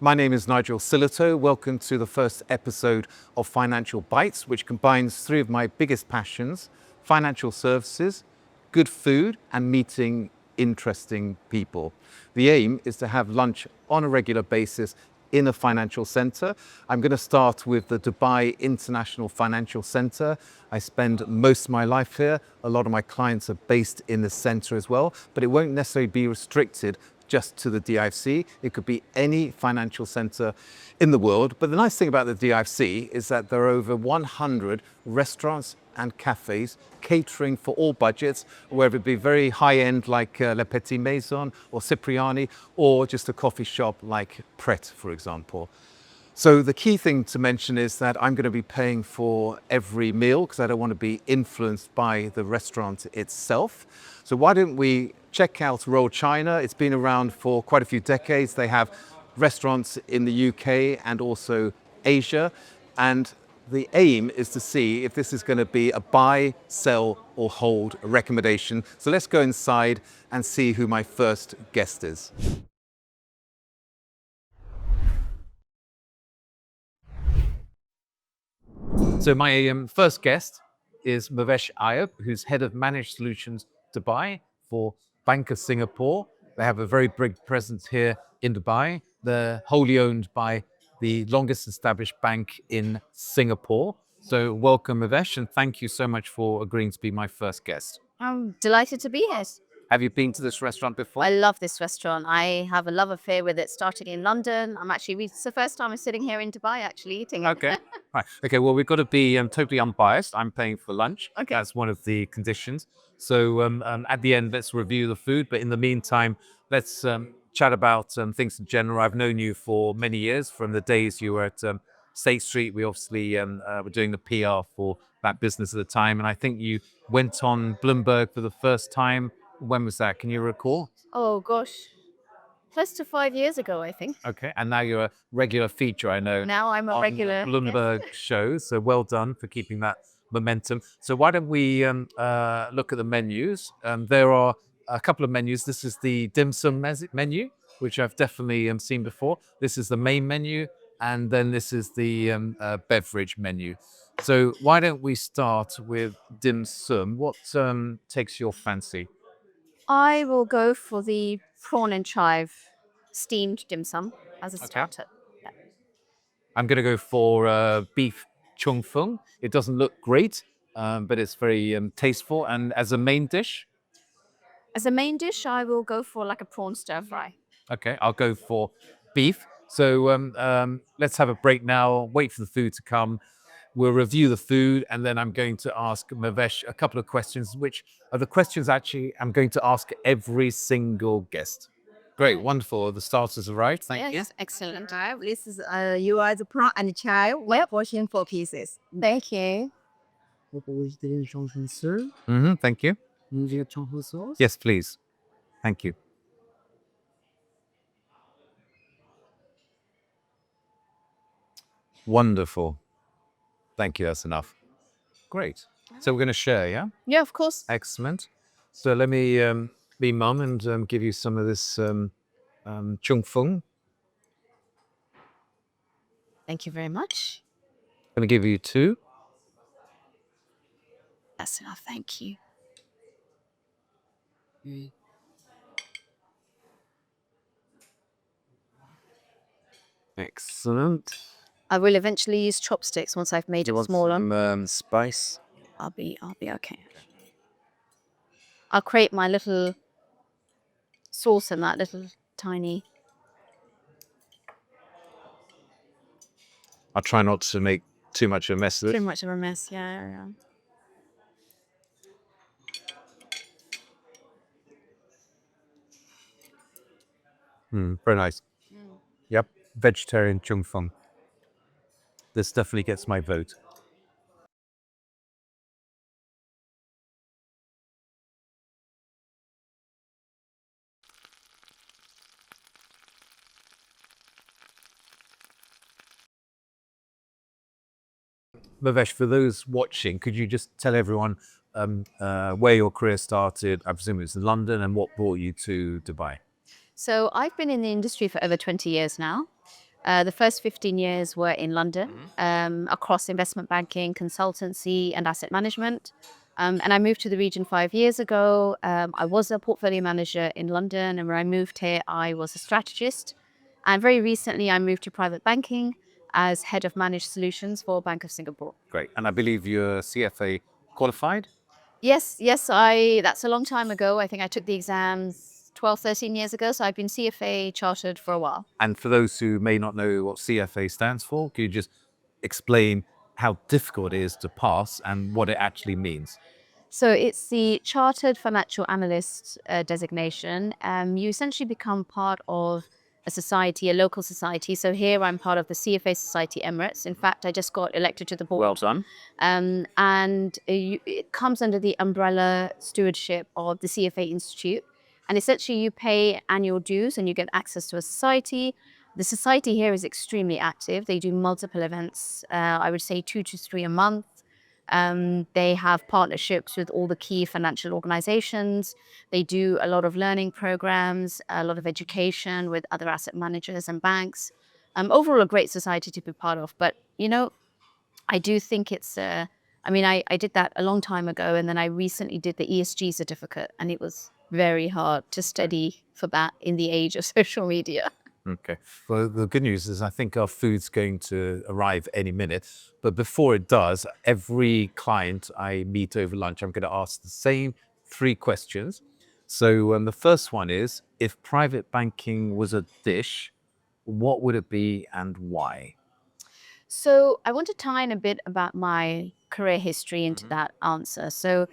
My name is Nigel Silito. Welcome to the first episode of Financial Bites, which combines three of my biggest passions: financial services, good food, and meeting interesting people. The aim is to have lunch on a regular basis in a financial center. I'm going to start with the Dubai International Financial Center. I spend most of my life here. A lot of my clients are based in the center as well, but it won't necessarily be restricted just to the DIFC. It could be any financial center in the world. But the nice thing about the DIFC is that there are over 100 restaurants and cafes catering for all budgets, whether it be very high-end like Le Petit Maison or Cipriani, or just a coffee shop like Pret, for example. So the key thing to mention is that I'm going to be paying for every meal because I don't want to be influenced by the restaurant itself. So why don't we check out Royal China? It's been around for quite a few decades. They have restaurants in the UK and also Asia. And the aim is to see if this is going to be a buy, sell, or hold recommendation. So let's go inside and see who my first guest is. So my first guest is Mehvish Ayub, who's head of managed solutions Dubai for Bank of Singapore. They have a very big presence here in Dubai. They're wholly owned by the longest established bank in Singapore. So welcome, Mehvish, and thank you so much for agreeing to be my first guest. I'm delighted to be here. Have you been to this restaurant before? I love this restaurant. I have a love affair with it, starting in London. It's the first time I'm sitting here in Dubai actually eating it. Okay. Right. Okay. Well, we've got to be totally unbiased. I'm paying for lunch. Okay. That's one of the conditions. So at the end, let's review the food. But in the meantime, let's chat about things in general. I've known you for many years, from the days you were at State Street. We obviously were doing the PR for that business at the time. And I think you went on Bloomberg for the first time. When was that? Can you recall? Oh gosh, close to 5 years ago, I think. Okay, and now you're a regular feature, I know. Now I'm a on regular. Bloomberg shows. So well done for keeping that momentum. So why don't we look at the menus? There are a couple of menus. This is the dim sum menu, which I've definitely seen before. This is the main menu, and then this is the beverage menu. So why don't we start with dim sum? What takes your fancy? I will go for the prawn and chive steamed dim sum as a starter. Yeah. I'm going to go for beef chung fung. It doesn't look great, but it's very tasteful. And as a main dish, As a main dish, I will go for like a prawn stir fry. okay, I'll go for beef. So let's have a break now, wait for the food to come. We'll review the food, and then I'm going to ask Mehvish a couple of questions, which are the questions actually I'm going to ask every single guest. Great, wonderful. The starters arrived. Thank you. Yes, excellent. This is you are the prawn and chive. One portion 4 pieces. Thank you. Thank you. Sauce. Yes, please. Thank you. Wonderful. Thank you. That's enough. Great. So we're going to share, yeah? Yeah, of course. Excellent. So let me be mum and give you some of this chung fung. Thank you very much. I'm going to give you two. That's enough. Thank you. Excellent. I will eventually use chopsticks once I've made it smaller. Some spice? I'll be okay. I'll create my little sauce in that little tiny. I'll try not to make too much of a mess of Too it. much of a mess. Yeah. Very nice. Yep. Vegetarian chung fung. This definitely gets my vote. Mehvish, for those watching, could you just tell everyone where your career started? I presume it was in London, and what brought you to Dubai? So I've been in the industry for over 20 years now. The first 15 years were in London, across investment banking, consultancy, and asset management. And I moved to the region 5 years ago. I was a portfolio manager in London, and when I moved here, I was a strategist. And very recently, I moved to private banking as head of managed solutions for Bank of Singapore. Great. And I believe you're CFA qualified? Yes, that's a long time ago. I think I took the exams 12, 13 years ago. So I've been CFA chartered for a while. And for those who may not know what CFA stands for, can you just explain how difficult it is to pass and what it actually means? So it's the Chartered Financial Analyst designation. You essentially become part of a society, a local society. So here I'm part of the CFA Society Emirates. In fact, I just got elected to the board. Well done. It comes under the umbrella stewardship of the CFA Institute. And essentially you pay annual dues and you get access to a society. The society here is extremely active. They do multiple events, I would say 2 to 3 a month. They have partnerships with all the key financial organizations. They do a lot of learning programs, a lot of education with other asset managers and banks. Overall, a great society to be part of. But, I do think I did that a long time ago, and then I recently did the ESG certificate, and it was very hard to study for that in the age of social media. Okay. Well, the good news is I think our food's going to arrive any minute. But before it does, every client I meet over lunch, I'm going to ask the same 3 questions. So the first one is, if private banking was a dish, what would it be and why? So I want to tie in a bit about my career history into that answer. So,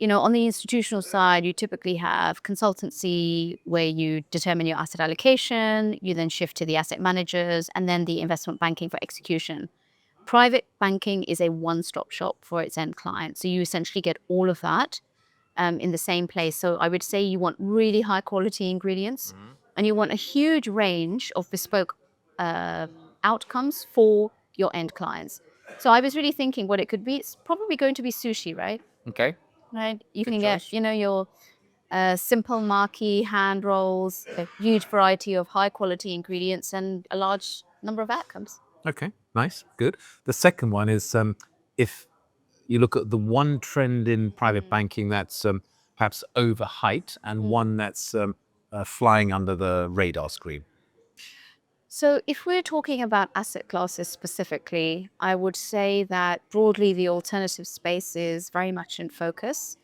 on the institutional side, you typically have consultancy where you determine your asset allocation, you then shift to the asset managers, and then the investment banking for execution. Private banking is a one-stop shop for its end client. So you essentially get all of that in the same place. So I would say you want really high quality ingredients and you want a huge range of bespoke outcomes for your end clients. So I was really thinking what it could be. It's probably going to be sushi, right? Okay. Right. You Good can choice. get, your simple maki hand rolls, a huge variety of high quality ingredients, and a large number of outcomes. Okay. Nice. Good. The second one is if you look at the one trend in private banking that's perhaps overhyped and one that's flying under the radar screen. So, if we're talking about asset classes specifically, I would say that broadly the alternative space is very much in focus.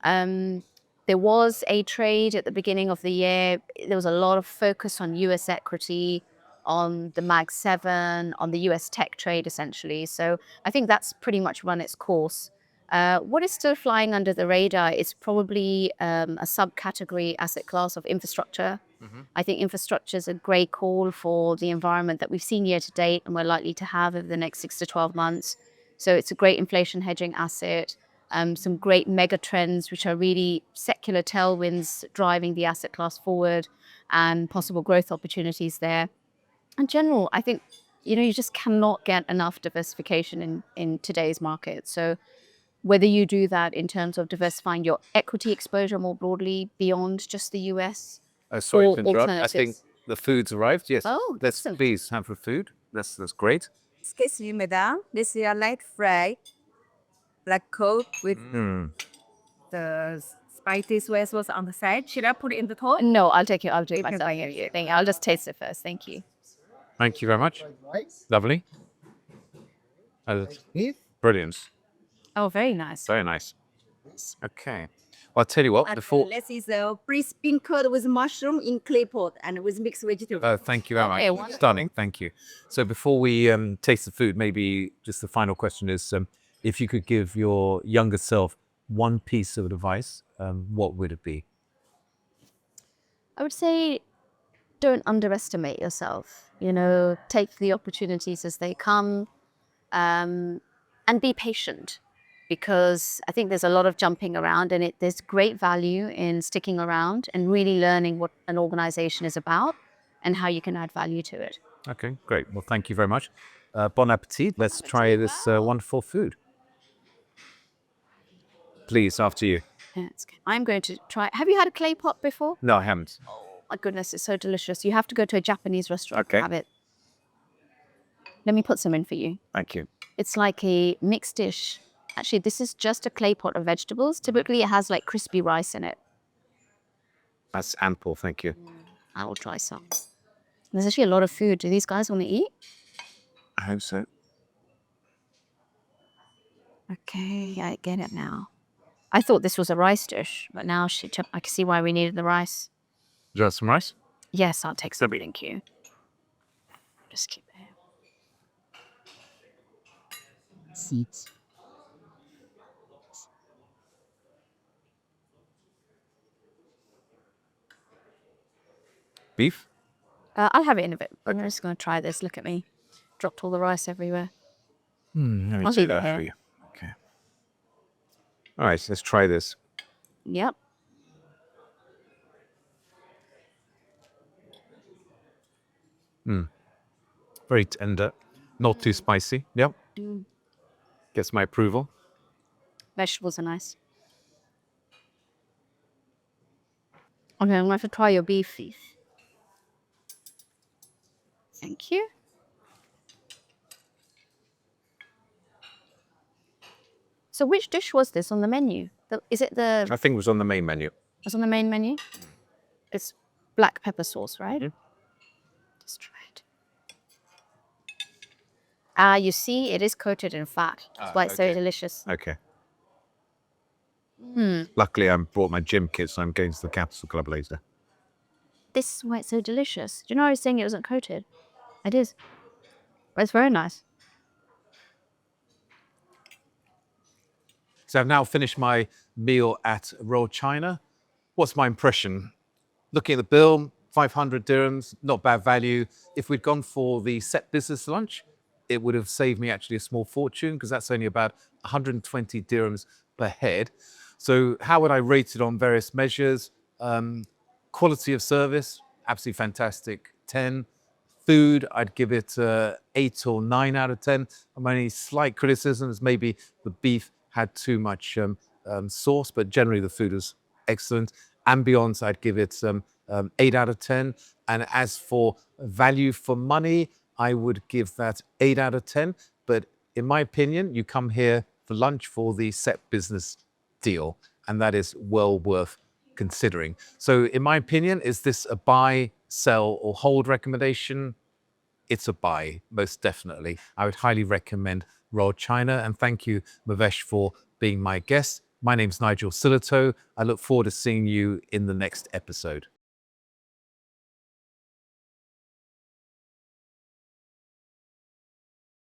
Um, there was a trade at the beginning of the year. There was a lot of focus on US equity, on the Mag 7, on the US tech trade, essentially. So, I think that's pretty much run its course. What is still flying under the radar is probably a subcategory asset class of infrastructure. I think infrastructure is a great call for the environment that we've seen year to date and we're likely to have over the next 6 to 12 months. So it's a great inflation hedging asset, some great mega trends, which are really secular tailwinds driving the asset class forward and possible growth opportunities there. In general, I think, you just cannot get enough diversification in today's market. So whether you do that in terms of diversifying your equity exposure more broadly beyond just the US, Sorry or to interrupt. I think alternatives. the food's arrived. Yes. Oh, Let's excellent. please have the food. That's great. Excuse me, madam. This is a light fry, black coat with the spicy soy sauce on the side. Should I put it in the pot? No, I'll do it Okay, myself. thank you. Thank you. I'll just taste it first. Thank you. Thank you very much. Lovely. Brilliant. Oh, very nice. Very nice. Okay. Well, I'll tell you what, And before... let's use a pre-spin curd with mushroom in clay pot and with mixed vegetables. thank you very much. Okay, wonderful. Stunning. Thank you. So before we taste the food, maybe just the final question is, if you could give your younger self one piece of advice, what would it be? I would say don't underestimate yourself. Take the opportunities as they come, and be patient, because I think there's a lot of jumping around, and there's great value in sticking around and really learning what an organization is about and how you can add value to it. Okay, great. Well, thank you very much. Bon appetit. Let's try this wonderful food. Please, after you. I'm going to try. Have you had a clay pot before? No, I haven't. My goodness, it's so delicious. You have to go to a Japanese restaurant Okay. to have it. Let me put some in for you. Thank you. It's like a mixed dish. Actually, this is just a clay pot of vegetables. Typically, it has like crispy rice in it. That's ample, thank you. I will try some. There's actually a lot of food. Do these guys want to eat? I hope so. Okay, I get it now. I thought this was a rice dish, but now I can see why we needed the rice. Do you want some rice? Yes, I'll take some. Thank you. Just keep it here. Seeds. Beef? I'll have it in a bit. I'm just going to try this. Look at me. Dropped all the rice everywhere. Let me I'll do leave it that here. for you. Okay. All right, let's try this. Yep. Very tender, not too spicy. Yep. Gets my approval. Vegetables are nice. Okay, I'm going to have to try your beef. Thank you. So which dish was this on the menu? Is it the... I think it was on the main menu. It's on the main menu? It's black pepper sauce, right? Just try it. You see, it is coated in fat. That's why it's so delicious. Okay. Luckily, I brought my gym kit, so I'm going to the Capital Club later. This is why it's so delicious. Do you know I was saying it wasn't coated? It is. But it's very nice. So I've now finished my meal at Royal China. What's my impression? Looking at the bill, 500 dirhams, not bad value. If we'd gone for the set business lunch, it would have saved me actually a small fortune because that's only about 120 dirhams per head. So how would I rate it on various measures? Quality of service, absolutely fantastic, 10. Food, I'd give it 8 or 9 out of 10. My only slight criticism is maybe the beef had too much sauce, but generally the food was excellent. Ambience, I'd give it 8 out of 10. And as for value for money, I would give that 8 out of 10. But in my opinion, you come here for lunch for the set business deal, and that is well worth considering. So in my opinion, is this a buy, sell, or hold recommendation? It's a buy, most definitely. I would highly recommend Royal China, and thank you, Mehvish, for being my guest. My name's Nigel Silito. I look forward to seeing you in the next episode.